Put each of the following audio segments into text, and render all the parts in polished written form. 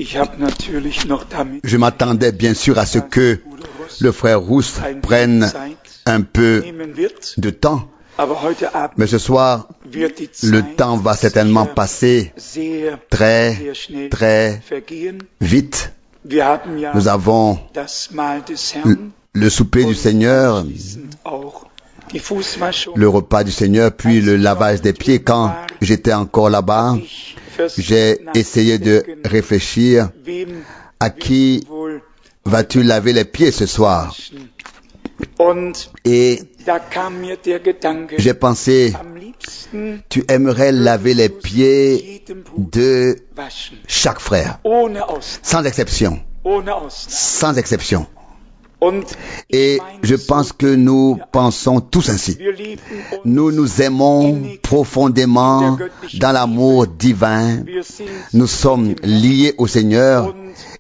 Je m'attendais bien sûr à ce que le frère Rousse prenne un peu de temps, mais ce soir, le temps va certainement passer très, très vite. Nous avons le souper du Seigneur, le repas du Seigneur, puis le lavage des pieds. Quand j'étais encore là-bas, j'ai essayé de réfléchir à qui vas-tu laver les pieds ce soir? Et j'ai pensé, tu aimerais laver les pieds de chaque frère, sans exception, sans exception. Et je pense que nous pensons tous ainsi. Nous nous aimons profondément dans l'amour divin. Nous sommes liés au Seigneur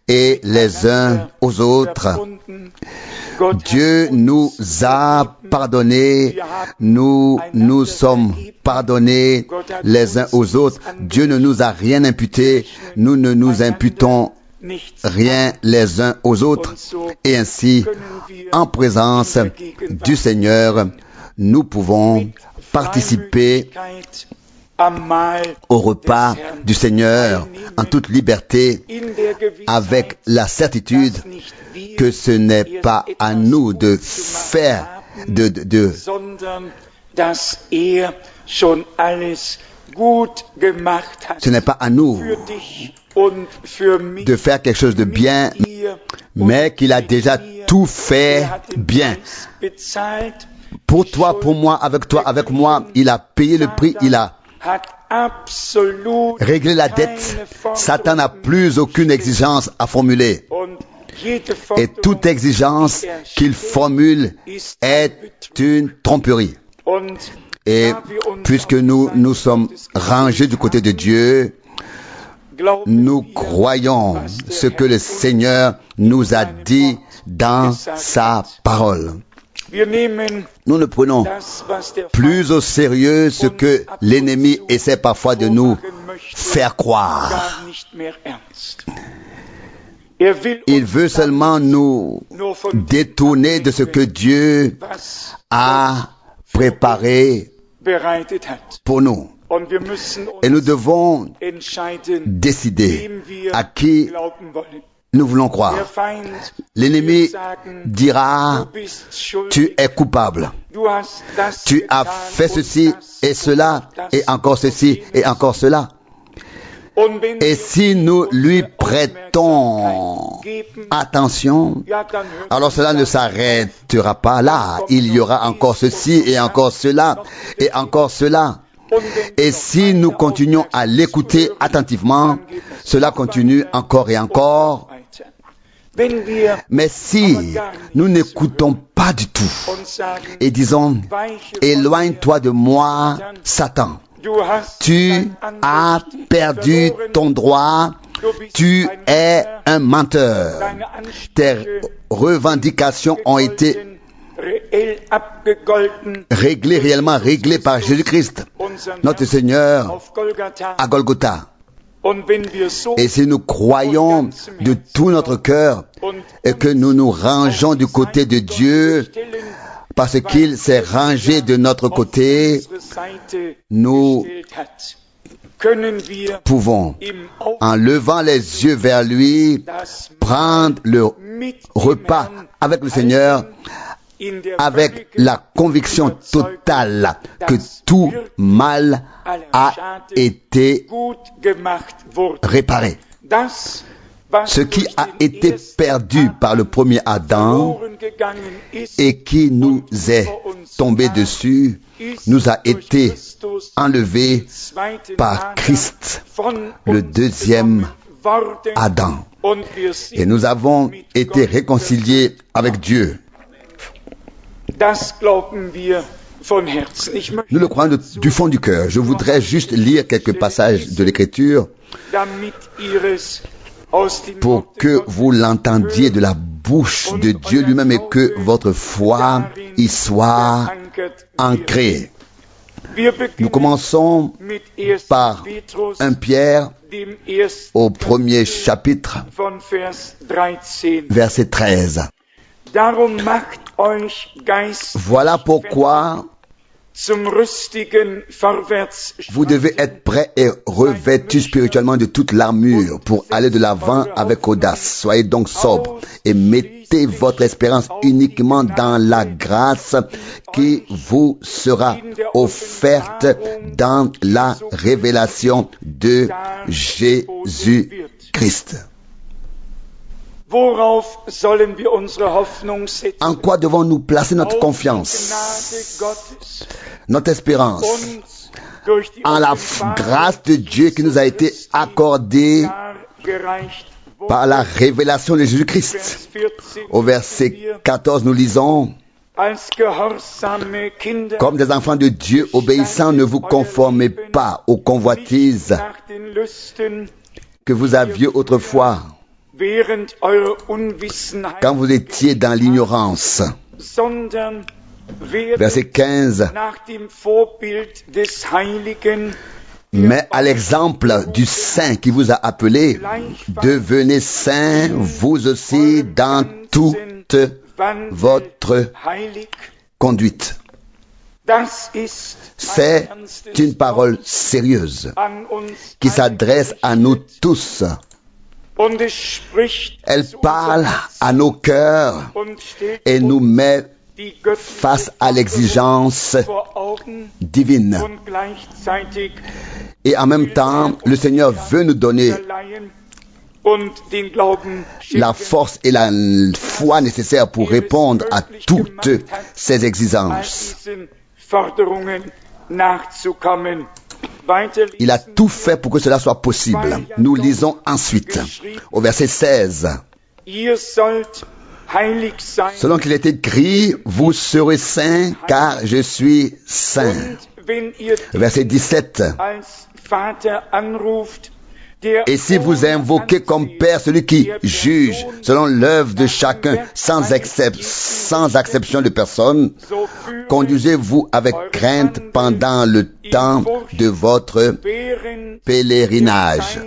et les uns aux autres. Dieu nous a pardonnés, nous sommes pardonnés les uns aux autres. Dieu ne nous a rien imputé, nous ne nous imputons rien les uns aux autres. Et ainsi, en présence du Seigneur, nous pouvons participer au repas du Seigneur en toute liberté, avec la certitude que ce n'est pas à nous de faire, ce n'est pas à nous de faire quelque chose de bien, mais qu'il a déjà tout fait bien. Pour toi, pour moi, avec moi, il a payé le prix, il a réglé la dette. Satan n'a plus aucune exigence à formuler. Et toute exigence qu'il formule est une tromperie. Et puisque nous sommes rangés du côté de Dieu, nous croyons ce que le Seigneur nous a dit dans sa parole. Nous ne prenons plus au sérieux ce que l'ennemi essaie parfois de nous faire croire. Il veut seulement nous détourner de ce que Dieu a préparé pour nous. Et nous devons décider à qui nous voulons croire. L'ennemi dira, tu es coupable. Tu as fait ceci et cela, et encore ceci et encore cela. Et si nous lui prêtons attention, alors cela ne s'arrêtera pas là. Il y aura encore ceci et encore cela et encore cela. Et si nous continuons à l'écouter attentivement, cela continue encore et encore. Mais si nous n'écoutons pas du tout et disons, éloigne-toi de moi, Satan. Tu as perdu ton droit, tu es un menteur. Tes revendications ont été réellement réglées par Jésus-Christ, notre Seigneur, à Golgotha. Et si nous croyons de tout notre cœur et que nous nous rangeons du côté de Dieu, parce qu'il s'est rangé de notre côté, nous pouvons, en levant les yeux vers lui, prendre le repas avec le Seigneur, avec la conviction totale que tout mal a été réparé. Ce qui a été perdu par le premier Adam et qui nous est tombé dessus, nous a été enlevé par Christ, le deuxième Adam. Et nous avons été réconciliés avec Dieu. Nous le croyons du fond du cœur. Je voudrais juste lire quelques passages de l'Écriture pour que vous l'entendiez de la bouche de Dieu lui-même et que votre foi y soit ancrée. Nous commençons par 1 Pierre au premier chapitre, verset 13. Voilà pourquoi vous devez être prêts et revêtus spirituellement de toute l'armure pour aller de l'avant avec audace. Soyez donc sobres et mettez votre espérance uniquement dans la grâce qui vous sera offerte dans la révélation de Jésus-Christ. En quoi devons-nous placer notre confiance, notre espérance? En la grâce de Dieu qui nous a été accordée par la révélation de Jésus-Christ. Au verset 14, nous lisons: comme des enfants de Dieu obéissants, ne vous conformez pas aux convoitises que vous aviez autrefois, quand vous étiez dans l'ignorance. Verset 15. Mais à l'exemple du Saint qui vous a appelé, devenez saints vous aussi dans toute votre conduite. C'est une parole sérieuse qui s'adresse à nous tous. Elle parle à nos cœurs et nous met face à l'exigence divine. Et en même temps, le Seigneur veut nous donner la force et la foi nécessaires pour répondre à toutes ces exigences. Il a tout fait pour que cela soit possible. Nous lisons ensuite au verset 16. Selon qu'il est écrit, vous serez saints car je suis saint. Verset 17. Et si vous invoquez comme Père celui qui juge selon l'œuvre de chacun sans exception de personne, conduisez-vous avec crainte pendant le temps de votre pèlerinage.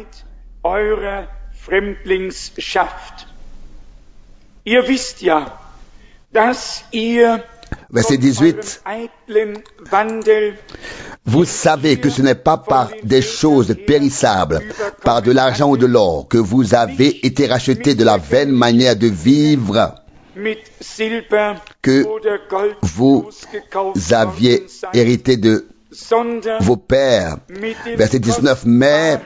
Verset 18. Vous savez que ce n'est pas par des choses périssables, par de l'argent ou de l'or, que vous avez été rachetés de la vaine manière de vivre que vous aviez hérité de vos pères. Verset 19. Mais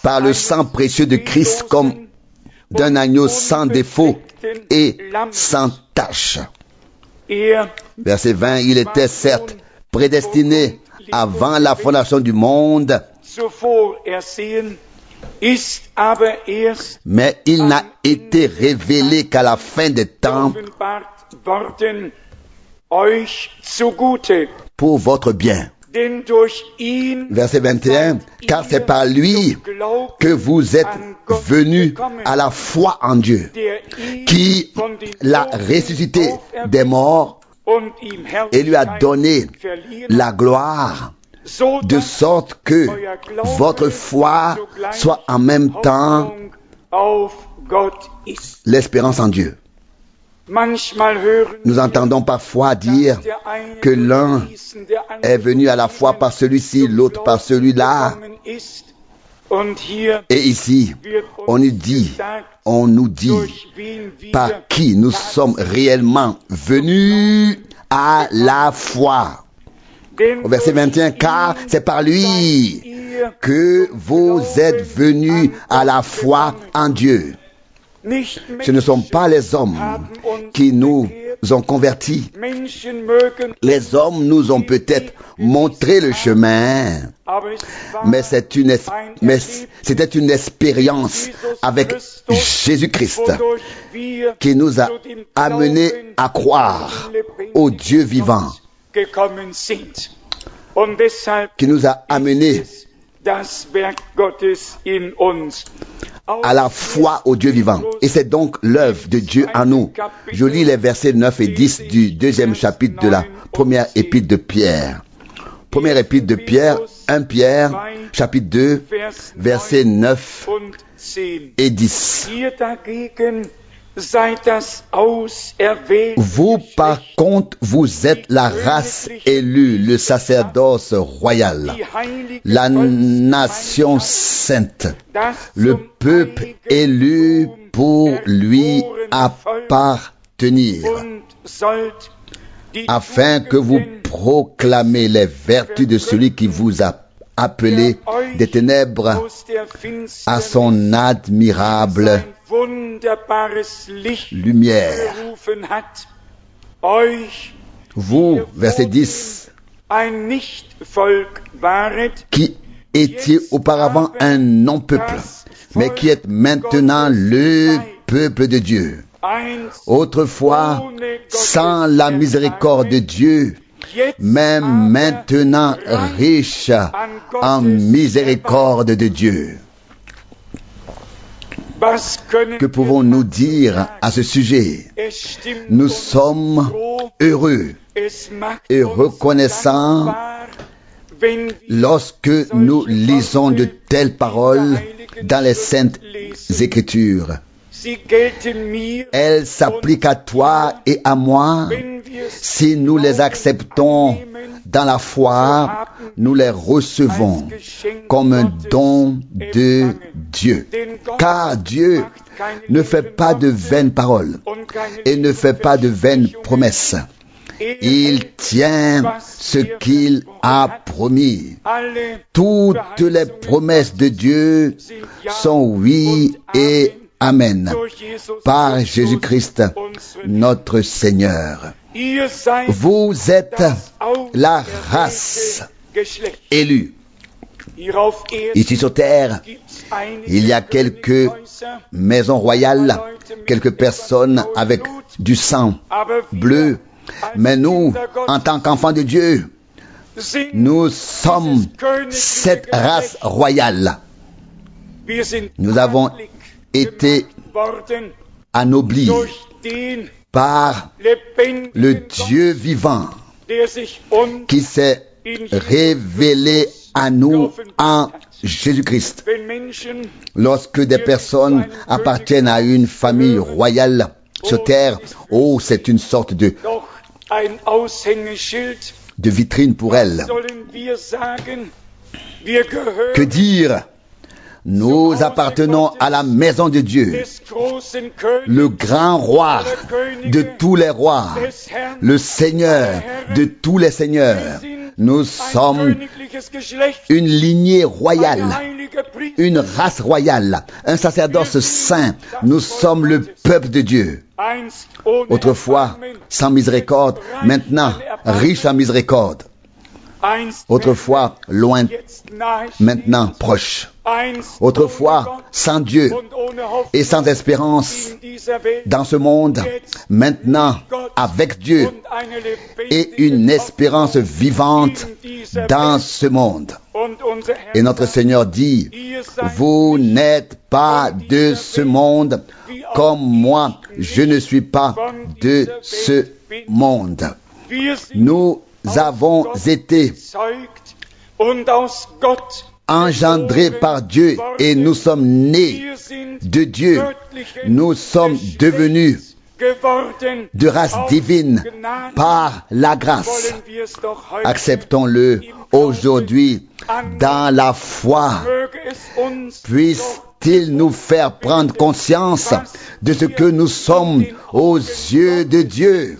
par le sang précieux de Christ, comme d'un agneau sans défaut et sans tache. Verset 20, il était certes prédestiné avant la fondation du monde, mais il n'a été révélé qu'à la fin des temps pour votre bien. Verset 21, car c'est par lui que vous êtes venus à la foi en Dieu, qui l'a ressuscité des morts et lui a donné la gloire, de sorte que votre foi soit en même temps l'espérance en Dieu. Nous entendons parfois dire que l'un est venu à la foi par celui-ci, l'autre par celui-là. Et ici, on nous dit par qui nous sommes réellement venus à la foi. Au verset 21, car c'est par lui que vous êtes venus à la foi en Dieu. Ce ne sont pas les hommes qui nous ont convertis. Les hommes nous ont peut-être montré le chemin, mais c'était une expérience avec Jésus-Christ qui nous a amenés à croire au Dieu vivant, qui nous a amenés à la foi au Dieu vivant. Et c'est donc l'œuvre de Dieu en nous. Je lis les versets 9 et 10 du 2e chapitre de la première épître de Pierre. Première épître de Pierre, 1 Pierre, chapitre 2, versets 9 et 10. Vous, par contre, vous êtes la race élue, le sacerdoce royal, la nation sainte, le peuple élu pour lui appartenir, afin que vous proclamez les vertus de celui qui vous a appelé des ténèbres à son admirable lumière. Vous, verset 10, qui étiez auparavant un non-peuple, mais qui êtes maintenant le peuple de Dieu. Autrefois, sans la miséricorde de Dieu, même maintenant riche en miséricorde de Dieu. Que pouvons-nous dire à ce sujet? Nous sommes heureux et reconnaissants lorsque nous lisons de telles paroles dans les Saintes Écritures. Elles s'appliquent à toi et à moi. Si nous les acceptons dans la foi, nous les recevons comme un don de Dieu. Car Dieu ne fait pas de vaines paroles et ne fait pas de vaines promesses. Il tient ce qu'il a promis. Toutes les promesses de Dieu sont oui et amen. Par Jésus-Christ, notre Seigneur. Vous êtes la race élue. Ici sur terre, il y a quelques maisons royales, quelques personnes avec du sang bleu. Mais nous, en tant qu'enfants de Dieu, nous sommes cette race royale. Nous avons été anoblis par le Dieu vivant qui s'est révélé à nous en Jésus-Christ. Lorsque des personnes appartiennent à une famille royale sur terre, oh, c'est une sorte de vitrine pour elles. Que dire? Nous appartenons à la maison de Dieu, le grand roi de tous les rois, le Seigneur de tous les seigneurs. Nous sommes une lignée royale, une race royale, un sacerdoce saint. Nous sommes le peuple de Dieu. Autrefois, sans miséricorde, maintenant, riche en miséricorde. Autrefois, loin, maintenant, proche. Autrefois, sans Dieu et sans espérance dans ce monde, maintenant, avec Dieu et une espérance vivante dans ce monde. Et notre Seigneur dit, vous n'êtes pas de ce monde, comme moi, je ne suis pas de ce monde. Nous avons été engendrés par Dieu et nous sommes nés de Dieu. Nous sommes devenus de race divine par la grâce. Acceptons-le aujourd'hui dans la foi. Puisse-t-il nous faire prendre conscience de ce que nous sommes aux yeux de Dieu.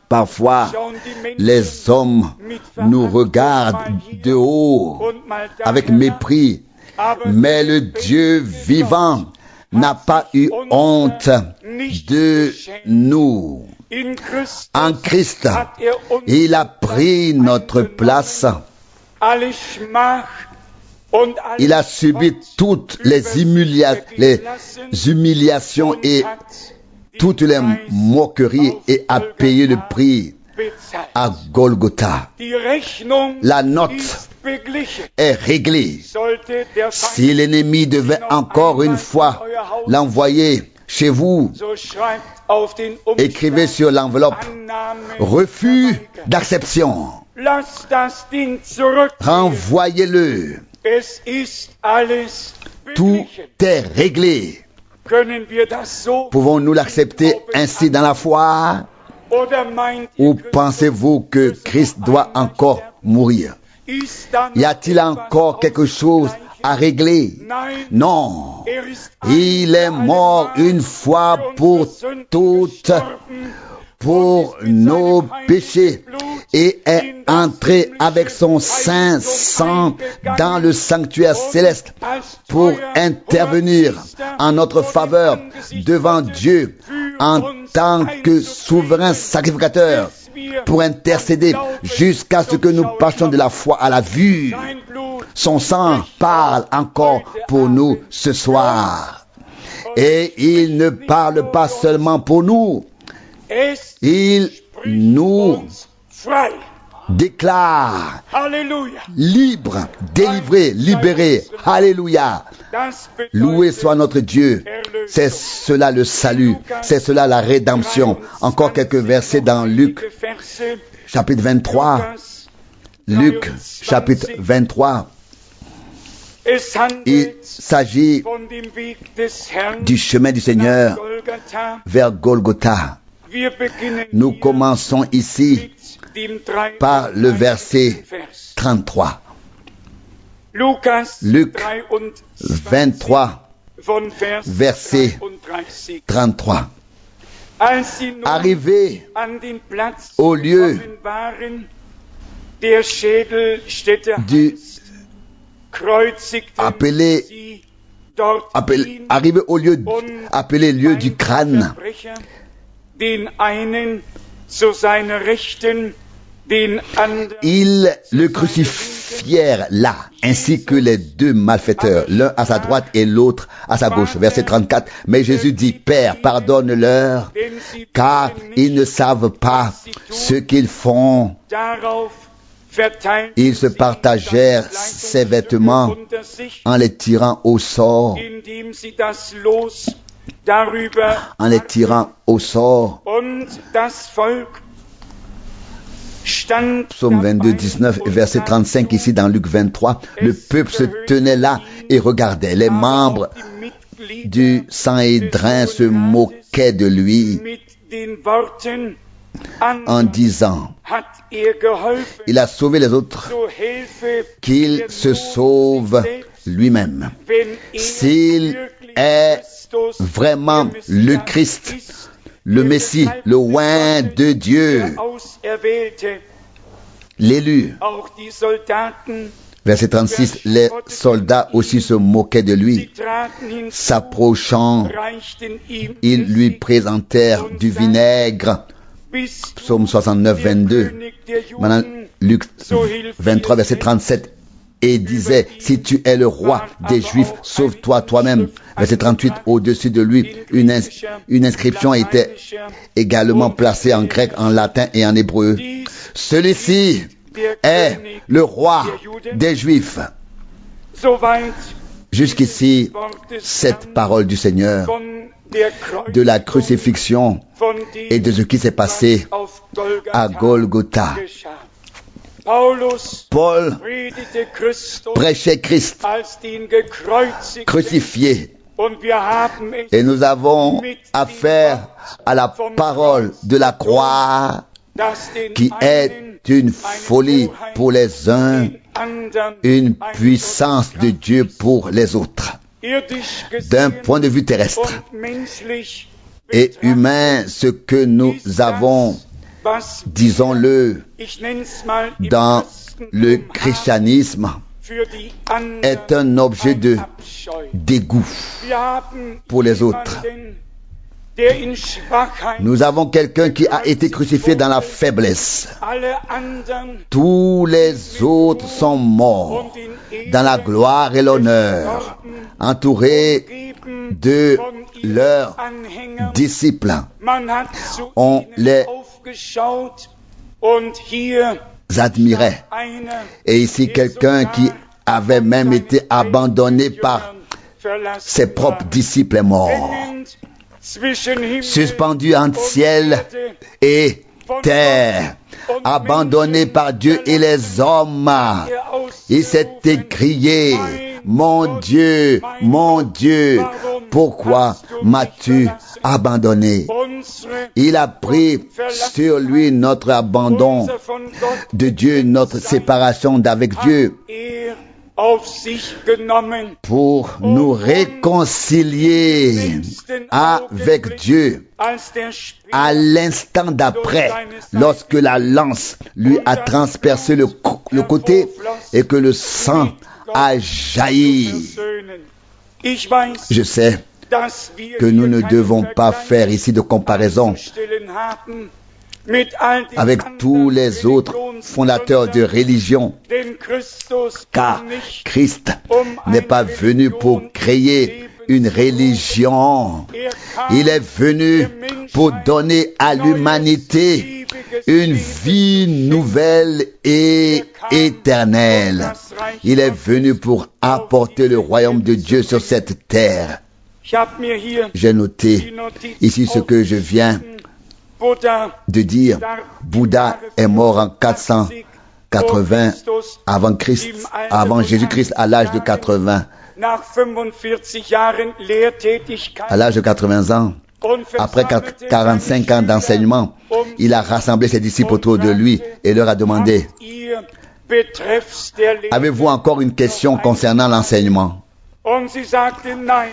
Parfois, les hommes nous regardent de haut avec mépris, mais le Dieu vivant n'a pas eu honte de nous. En Christ, il a pris notre place. Il a subi toutes les humiliations et toutes les moqueries et a payé le prix à Golgotha. La note est réglée. Si l'ennemi devait encore une fois l'envoyer chez vous, écrivez sur l'enveloppe refus d'acception. Renvoyez-le. Tout est réglé. Pouvons-nous l'accepter ainsi dans la foi? Ou pensez-vous que Christ doit encore mourir? Y a-t-il encore quelque chose à régler? Non. Il est mort une fois pour toutes pour nos péchés et est entré avec son saint sang dans le sanctuaire céleste pour intervenir en notre faveur devant Dieu en tant que souverain sacrificateur, pour intercéder jusqu'à ce que nous passions de la foi à la vue. Son sang parle encore pour nous ce soir. Et il ne parle pas seulement pour nous. Il nous déclare libre, délivré, libéré. Alléluia. Loué soit notre Dieu. C'est cela le salut. C'est cela la rédemption. Encore quelques versets dans Luc, chapitre 23. Luc, chapitre 23. Il s'agit du chemin du Seigneur vers Golgotha. Nous commençons ici par le verset 33. Luc 23, verset 33. Arrivé au lieu arrivé au lieu appelé lieu du crâne, ils le crucifièrent là, ainsi que les deux malfaiteurs, l'un à sa droite et l'autre à sa gauche. Verset 34. Mais Jésus dit, Père, pardonne-leur, car ils ne savent pas ce qu'ils font. Ils se partagèrent ses vêtements en les tirant au sort. En les tirant au sort. Psaume 22, 19 et verset 35 ici dans Luc 23. Le peuple se tenait là et regardait. Les membres du Sanhédrin se moquaient de lui en disant, il a sauvé les autres, qu'il se sauve lui-même. S'il est vraiment le Christ, le Messie, le oint de Dieu, l'élu. Verset 36, les soldats aussi se moquaient de lui. S'approchant, ils lui présentèrent du vinaigre. Psaume 69, 22. Maintenant, Luc 23, verset 37. Et disait, si tu es le roi des Juifs, sauve-toi toi-même. Verset 38, au-dessus de lui, une inscription était également placée en grec, en latin et en hébreu. Celui-ci est le roi des Juifs. Jusqu'ici, cette parole du Seigneur, de la crucifixion et de ce qui s'est passé à Golgotha. Paul prêchait Christ crucifié. Et nous avons affaire à la parole de la croix qui est une folie pour les uns, une puissance de Dieu pour les autres. D'un point de vue terrestre et humain, ce que nous avons, disons-le, dans le christianisme est un objet de dégoût pour les autres. Nous avons quelqu'un qui a été crucifié dans la faiblesse. Tous les autres sont morts dans la gloire et l'honneur, entourés de leurs disciples. On les admiraient. Et ici, quelqu'un qui avait même été abandonné par ses propres disciples est mort. Suspendu entre ciel et terre, abandonné par Dieu et les hommes, il s'est écrié: mon Dieu, pourquoi m'as-tu abandonné? Il a pris sur lui notre abandon de Dieu, notre séparation d'avec Dieu, pour nous réconcilier avec Dieu à l'instant d'après, lorsque la lance lui a transpercé le côté et que le sang a jailli. Je sais que nous ne devons pas faire ici de comparaison avec tous les autres fondateurs de religion, car Christ n'est pas venu pour créer une religion. Il est venu pour donner à l'humanité une vie nouvelle et éternelle. Il est venu pour apporter le royaume de Dieu sur cette terre. J'ai noté ici ce que je viens de dire. Bouddha est mort en 480 avant Jésus-Christ, à l'âge de 80. À l'âge de 80 ans, après 45 ans d'enseignement, il a rassemblé ses disciples autour de lui et leur a demandé: avez-vous encore une question concernant l'enseignement?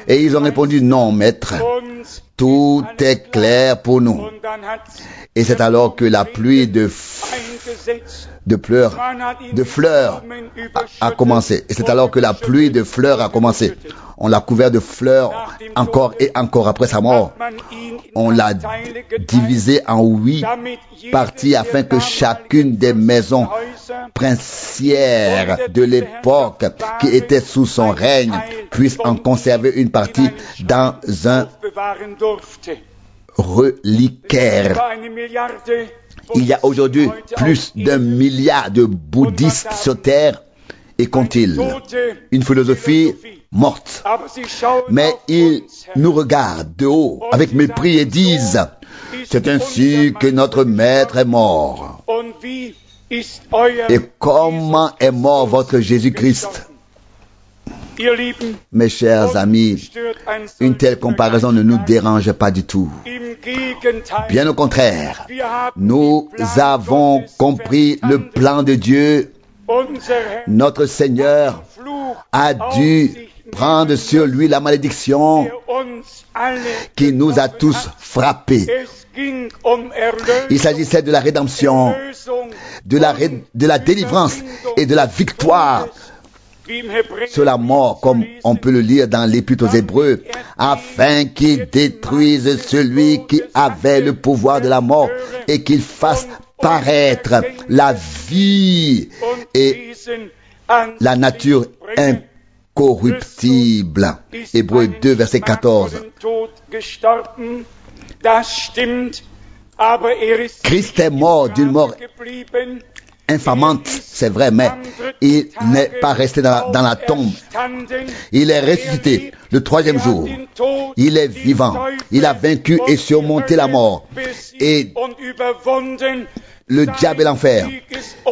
Et ils ont répondu: non, maître, tout est clair pour nous. Et c'est alors que la pluie de fleurs a commencé. Et c'est alors que la pluie de fleurs a commencé. On l'a couvert de fleurs encore et encore après sa mort. On l'a divisé en 8 parties afin que chacune des maisons princières de l'époque qui étaient sous son règne puisse en conserver une partie dans un reliquaire. Il y a aujourd'hui plus d'1 milliard de bouddhistes sur terre. Et qu'ont-ils? Une philosophie morte. Mais ils nous regardent de haut avec mépris et disent: c'est ainsi que notre maître est mort. Et comment est mort votre Jésus-Christ? Mes chers amis, une telle comparaison ne nous dérange pas du tout. Bien au contraire, nous avons compris le plan de Dieu. Notre Seigneur a dû prendre sur lui la malédiction qui nous a tous frappés. Il s'agissait de la rédemption, de la délivrance et de la victoire sur la mort, comme on peut le lire dans l'Épître aux Hébreux, afin qu'il détruise celui qui avait le pouvoir de la mort et qu'il fasse paraître la vie et la nature incorruptible. Hébreux 2, verset 14. Christ est mort d'une mort infamante, c'est vrai, mais il n'est pas resté dans la tombe. Il est ressuscité le 3e jour. Il est vivant. Il a vaincu et surmonté la mort. Et le diable et l'enfer.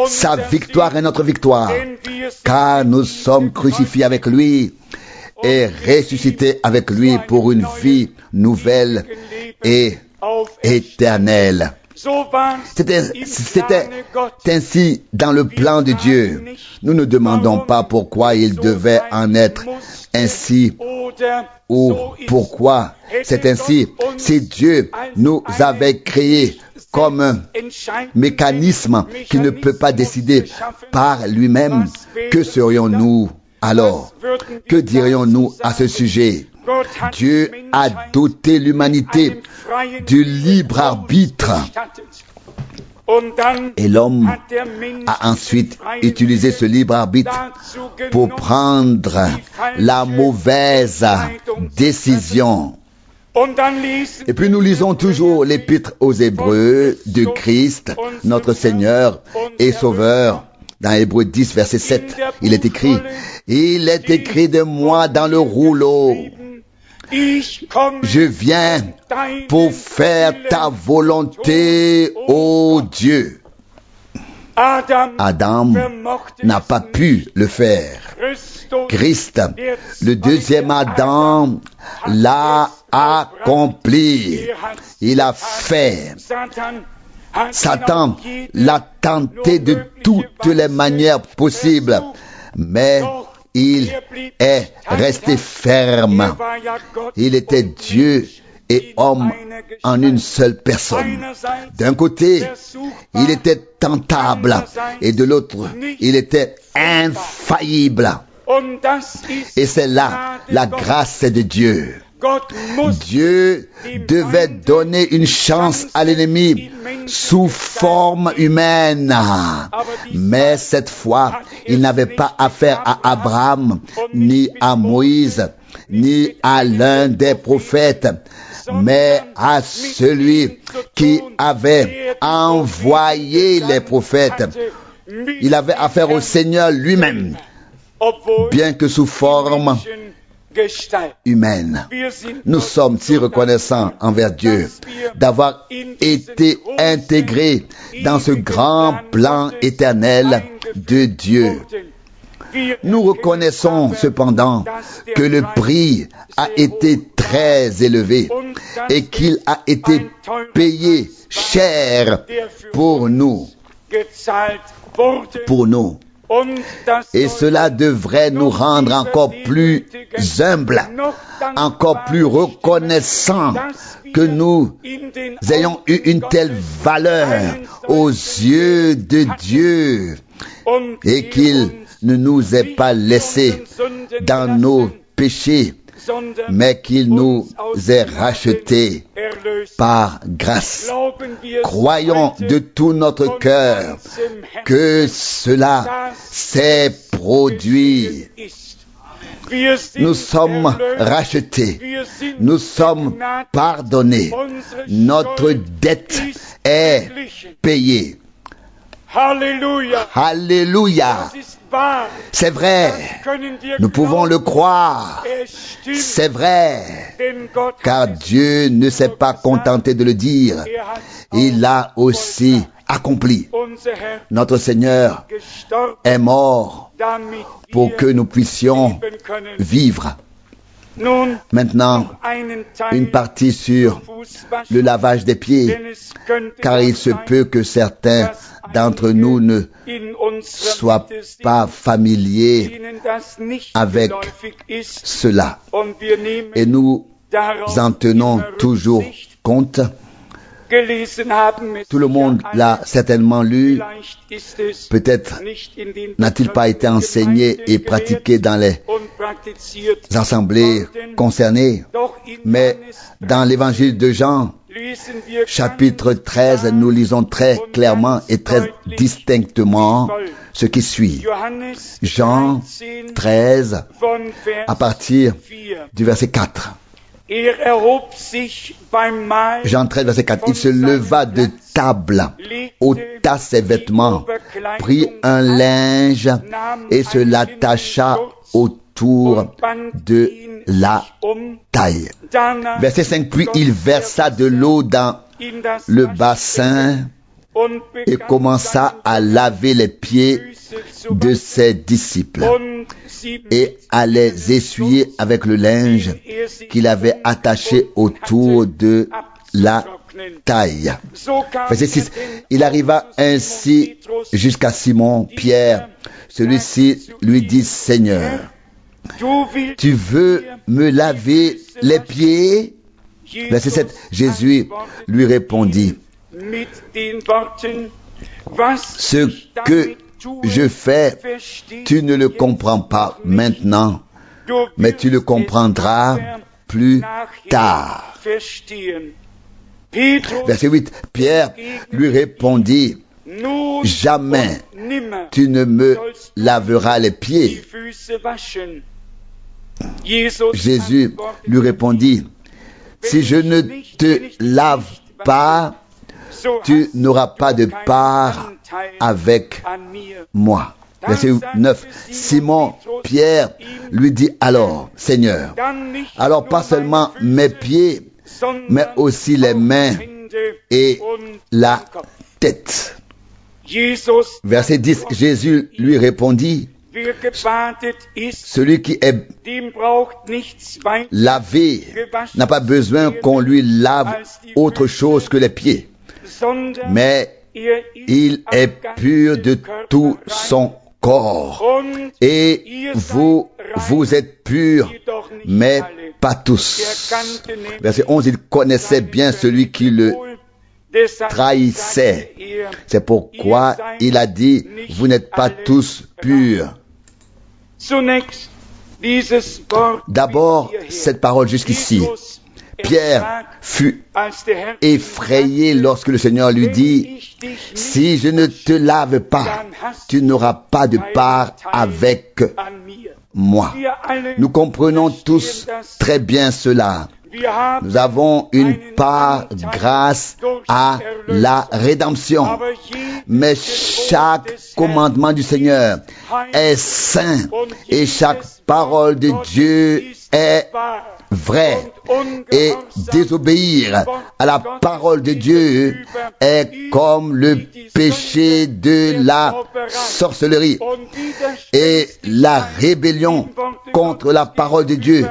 Sa victoire est notre victoire, car nous sommes crucifiés avec lui et ressuscités avec lui pour une vie nouvelle et éternelle. C'était ainsi dans le plan de Dieu. Nous ne demandons pas pourquoi il devait en être ainsi ou pourquoi c'est ainsi. Si Dieu nous avait créés comme un mécanisme qui ne peut pas décider par lui-même, que serions-nous alors? Que dirions-nous à ce sujet? Dieu a doté l'humanité du libre arbitre. Et l'homme a ensuite utilisé ce libre arbitre pour prendre la mauvaise décision. Et puis nous lisons toujours l'épître aux Hébreux de Christ, notre Seigneur et Sauveur. Dans Hébreux 10, verset 7, il est écrit, « Il est écrit de moi dans le rouleau, je viens pour faire ta volonté, ô Dieu. » Adam n'a pas pu le faire. Christ, le deuxième Adam, l'a accompli. Il a fait. Satan l'a tenté de toutes les manières possibles, mais il est resté ferme. Il était Dieu et homme en une seule personne. D'un côté, il était tentable et de l'autre, il était infaillible. Et c'est là la grâce de Dieu. Dieu devait donner une chance à l'ennemi sous forme humaine. Mais cette fois, il n'avait pas affaire à Abraham, ni à Moïse, ni à l'un des prophètes, mais à celui qui avait envoyé les prophètes. Il avait affaire au Seigneur lui-même, bien que sous forme humaine. Nous sommes si reconnaissants envers Dieu d'avoir été intégrés dans ce grand plan éternel de Dieu. Nous reconnaissons cependant que le prix a été très élevé et qu'il a été payé cher pour nous. Et cela devrait nous rendre encore plus humbles, encore plus reconnaissants que nous ayons eu une telle valeur aux yeux de Dieu et qu'il ne nous ait pas laissés dans nos péchés, mais qu'il nous ait rachetés par grâce. Croyons de tout notre cœur que cela s'est produit. Nous sommes rachetés, nous sommes pardonnés, notre dette est payée. Alléluia. Alléluia. C'est vrai. Nous pouvons le croire. C'est vrai. Car Dieu ne s'est pas contenté de le dire. Il l'a aussi accompli. Notre Seigneur est mort pour que nous puissions vivre. Maintenant, une partie sur le lavage des pieds, car il se peut que certains d'entre nous ne soient pas familiers avec cela. Et nous en tenons toujours compte. Tout le monde l'a certainement lu. Peut-être n'a-t-il pas été enseigné et pratiqué dans les assemblées concernées. Mais dans l'évangile de Jean, chapitre 13, nous lisons très clairement et très distinctement ce qui suit. Jean 13, à partir du verset 4. Jean 13, verset 4. Il se leva de table, ôta ses vêtements, prit un linge et se l'attacha autour de la taille. Verset 5. Puis il versa de l'eau dans le bassin et commença à laver les pieds de ses disciples et à les essuyer avec le linge qu'il avait attaché autour de la taille. Verset 6. Il arriva ainsi jusqu'à Simon Pierre. Celui-ci lui dit: Seigneur, tu veux me laver les pieds? Verset 7. Jésus lui répondit: ce que je fais, tu ne le comprends pas maintenant, mais tu le comprendras plus tard. Verset 8. Pierre lui répondit: jamais tu ne me laveras les pieds. Jésus lui répondit: si je ne te lave pas, tu n'auras pas de part avec moi. Verset 9. Simon Pierre lui dit alors, Seigneur, alors pas seulement mes pieds, mais aussi les mains et la tête. Verset 10. Jésus lui répondit, celui qui est lavé n'a pas besoin qu'on lui lave autre chose que les pieds, mais il est pur de tout son corps. Et vous êtes purs, mais pas tous. Verset 11, il connaissait bien celui qui le trahissait. C'est pourquoi il a dit, vous n'êtes pas tous purs. D'abord, cette parole jusqu'ici. Pierre fut effrayé lorsque le Seigneur lui dit, si je ne te lave pas, tu n'auras pas de part avec moi. Nous comprenons tous très bien cela. Nous avons une part grâce à la rédemption. Mais chaque commandement du Seigneur est saint et chaque parole de Dieu est vraie. Et désobéir à la parole de Dieu est comme le péché de la sorcellerie. Et la rébellion contre la parole de Dieu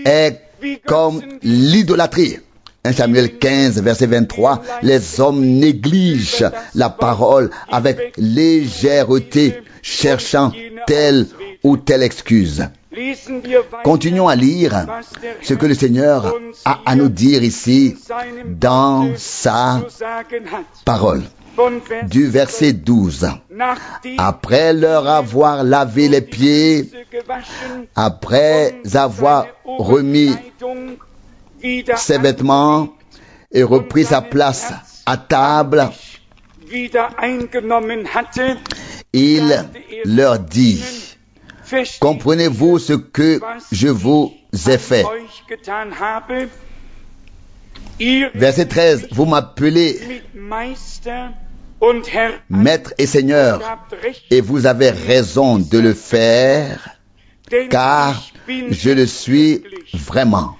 est comme l'idolâtrie. 1 Samuel 15, verset 23, les hommes négligent la parole avec légèreté, cherchant telle ou telle excuse. Continuons à lire ce que le Seigneur a à nous dire ici dans sa parole. Du verset 12. Après leur avoir lavé les pieds, après avoir remis ses vêtements et repris sa place à table, il leur dit, comprenez-vous ce que je vous ai fait? Verset 13, vous m'appelez Maître et Seigneur, et vous avez raison de le faire, car je le suis vraiment.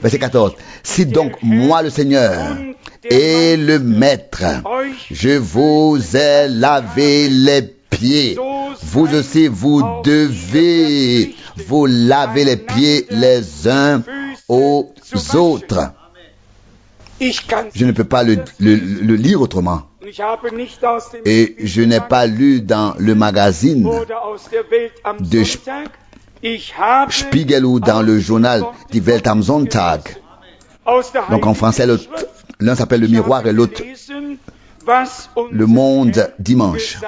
Verset 14. Si donc moi le Seigneur et le Maître, je vous ai lavé les pieds, vous aussi vous devez vous laver les pieds les uns aux autres. Je ne peux pas le lire autrement. Et je n'ai pas lu dans le magazine de Spiegel ou dans le journal Die Welt am Sonntag. Donc en français, l'un s'appelle Le Miroir et l'autre Le Monde dimanche.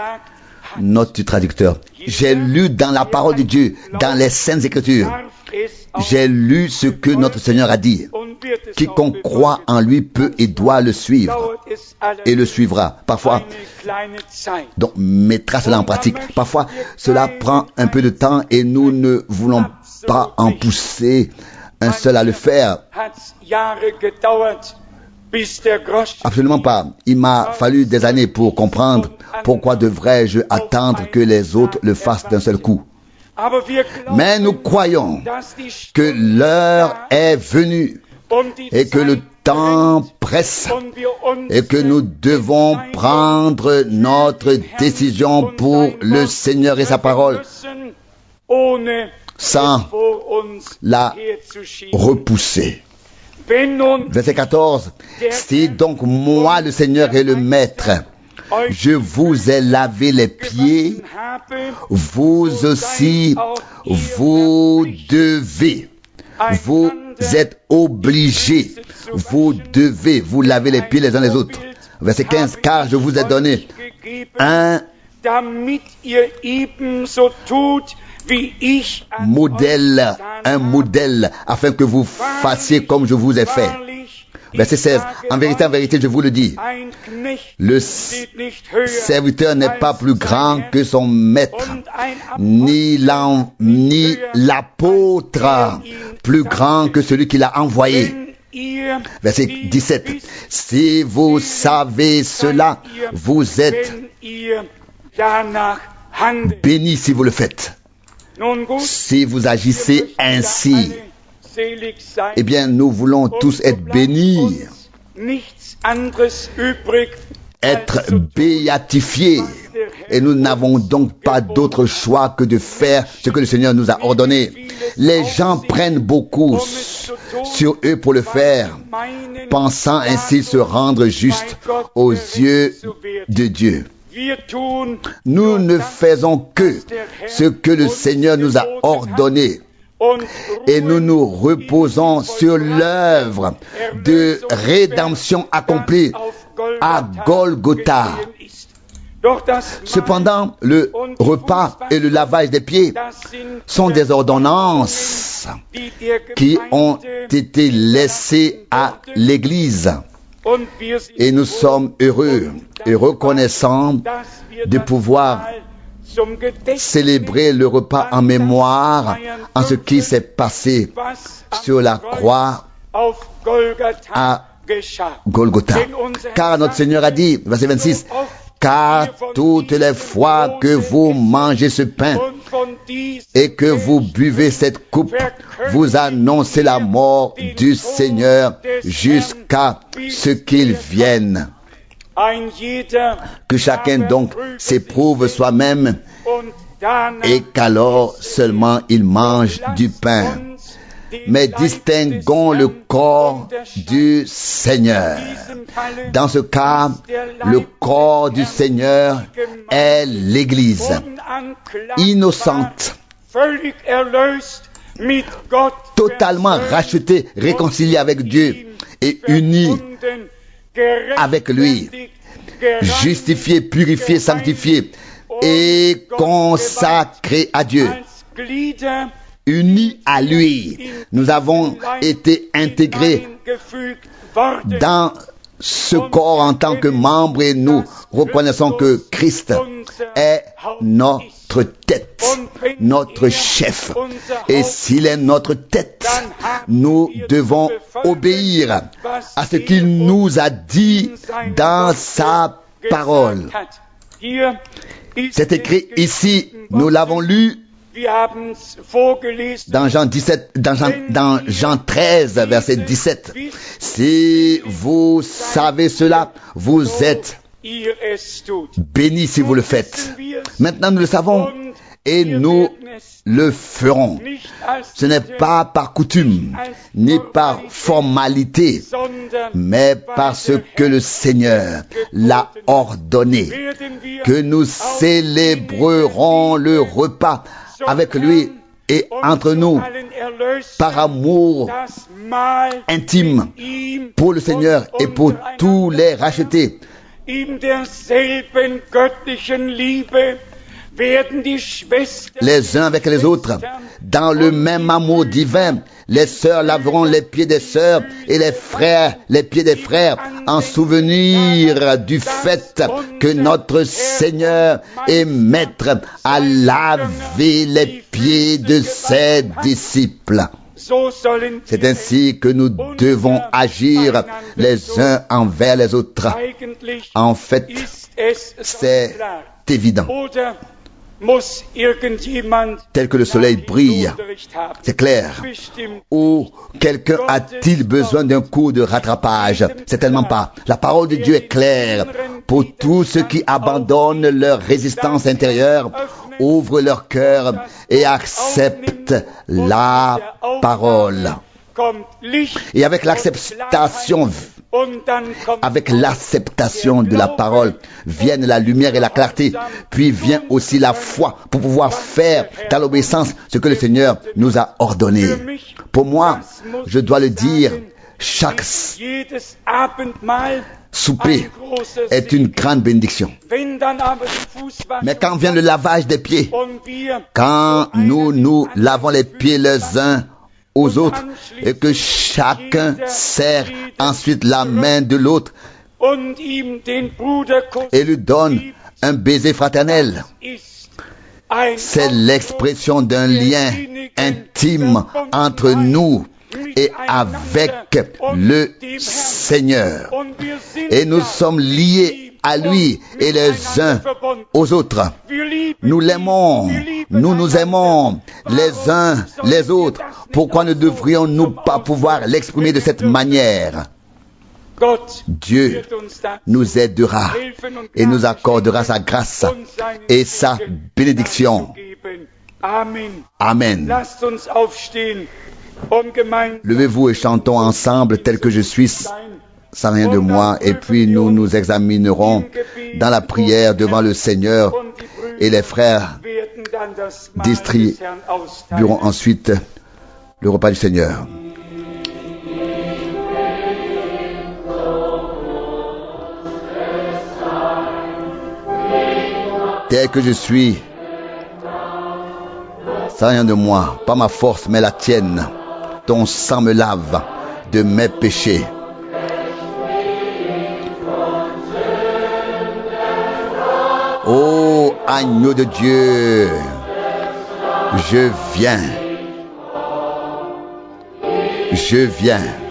Note du traducteur. J'ai lu dans la parole de Dieu, dans les Saintes Écritures, j'ai lu ce que notre Seigneur a dit. Quiconque croit en lui peut et doit le suivre et le suivra. Parfois, donc mettra cela en pratique. Parfois, cela prend un peu de temps et nous ne voulons pas en pousser un seul à le faire. Absolument pas. Il m'a fallu des années pour comprendre pourquoi devrais-je attendre que les autres le fassent d'un seul coup. Mais nous croyons que l'heure est venue et que le temps presse et que nous devons prendre notre décision pour le Seigneur et sa parole sans la repousser. Verset 14. Si donc moi le Seigneur et le Maître, je vous ai lavé les pieds, vous aussi vous devez, vous êtes obligés, vous devez vous laver les pieds les uns les autres. Verset 15, car je vous ai donné un modèle, afin que vous fassiez comme je vous ai fait. Verset 16, en vérité, je vous le dis, le serviteur n'est pas plus grand que son maître, ni l'apôtre plus grand que celui qui l'a envoyé. Verset 17. Si vous savez cela, vous êtes bénis si vous le faites. Si vous agissez ainsi, eh bien, nous voulons tous être bénis, être béatifiés. Et nous n'avons donc pas d'autre choix que de faire ce que le Seigneur nous a ordonné. Les gens prennent beaucoup sur eux pour le faire, pensant ainsi se rendre juste aux yeux de Dieu. Nous ne faisons que ce que le Seigneur nous a ordonné. Et nous nous reposons sur l'œuvre de rédemption accomplie à Golgotha. Cependant, le repas et le lavage des pieds sont des ordonnances qui ont été laissées à l'Église. Et nous sommes heureux et reconnaissants de pouvoir célébrer le repas en mémoire en ce qui s'est passé sur la croix à Golgotha. Car notre Seigneur a dit, verset 26, car toutes les fois que vous mangez ce pain et que vous buvez cette coupe, vous annoncez la mort du Seigneur jusqu'à ce qu'il vienne. Que chacun donc s'éprouve soi-même et qu'alors seulement il mange du pain. Mais distinguons le corps du Seigneur. Dans ce cas, le corps du Seigneur est l'Église, innocente, totalement rachetée, réconciliée avec Dieu et unie avec lui, justifiée, purifiée, sanctifiée et consacrée à Dieu. Unis à lui, nous avons été intégrés dans ce corps en tant que membres et nous reconnaissons que Christ est notre tête, notre chef. Et s'il est notre tête, nous devons obéir à ce qu'il nous a dit dans sa parole. C'est écrit ici, nous l'avons lu dans Jean 13, verset 17. Si vous savez cela, vous êtes bénis si vous le faites. Maintenant, nous le savons et nous le ferons. Ce n'est pas par coutume, ni par formalité, mais parce que le Seigneur l'a ordonné, que nous célébrerons le repas avec lui et entre nous par amour intime pour le Seigneur et pour tous les rachetés. Les uns avec les autres, dans le même amour divin, les sœurs laveront les pieds des sœurs et les frères les pieds des frères, en souvenir du fait que notre Seigneur est maître à laver les pieds de ses disciples. C'est ainsi que nous devons agir les uns envers les autres. En fait, c'est évident. Tel que le soleil brille, c'est clair. Ou quelqu'un a-t-il besoin d'un coup de rattrapage? Certainement pas. La parole de Dieu est claire. Pour tous ceux qui abandonnent leur résistance intérieure, ouvrent leur cœur et acceptent la parole. Et avec l'acceptation de la parole viennent la lumière et la clarté, puis vient aussi la foi pour pouvoir faire dans l'obéissance ce que le Seigneur nous a ordonné. Pour moi, je dois le dire, chaque souper est une grande bénédiction. Mais quand vient le lavage des pieds, quand nous lavons les pieds les uns aux autres et que chacun serre ensuite la main de l'autre et lui donne un baiser fraternel, c'est l'expression d'un lien intime entre nous et avec le Seigneur. Et nous sommes liés à lui et les uns aux autres. Nous l'aimons, nous nous aimons les uns les autres. Pourquoi ne devrions-nous pas pouvoir l'exprimer de cette manière? Dieu nous aidera et nous accordera sa grâce et sa bénédiction. Amen. Levez-vous et chantons ensemble tel que je suis, sans rien de moi, et puis nous nous examinerons dans la prière devant le Seigneur et les frères distribueront ensuite le repas du Seigneur. Tel que je suis, sans rien de moi, pas ma force mais la tienne, ton sang me lave de mes péchés. Ô agneau de Dieu, je viens. Je viens.